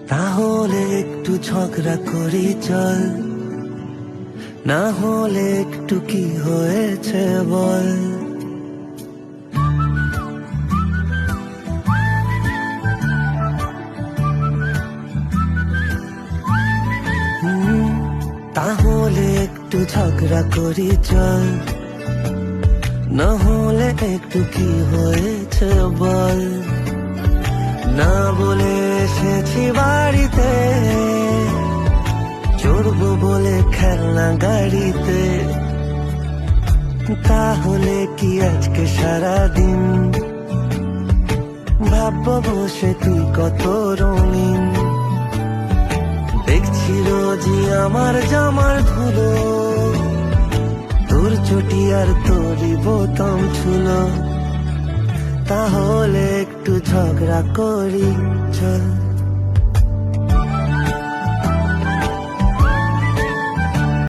তাহলে একটু ঝগড়া করি চল, না হলে একটু কি হয়েছে বল। তাহলে একটু ঝগড়া করি চল, না হলে একটু কি হয়েছে বল। না বলে এসেছি বাড়িতে, চড়বো বলে খেলনা গাড়িতে। তাহলে কি আজকে সারাদিন ভাববো বসে তুই কত রঙিন। দেখছি রোজই আমার জামার ধুলো, তোর চটি আর তোরই বোতাম ছুলো। তাহলে একটু ঝগড়া করি চল।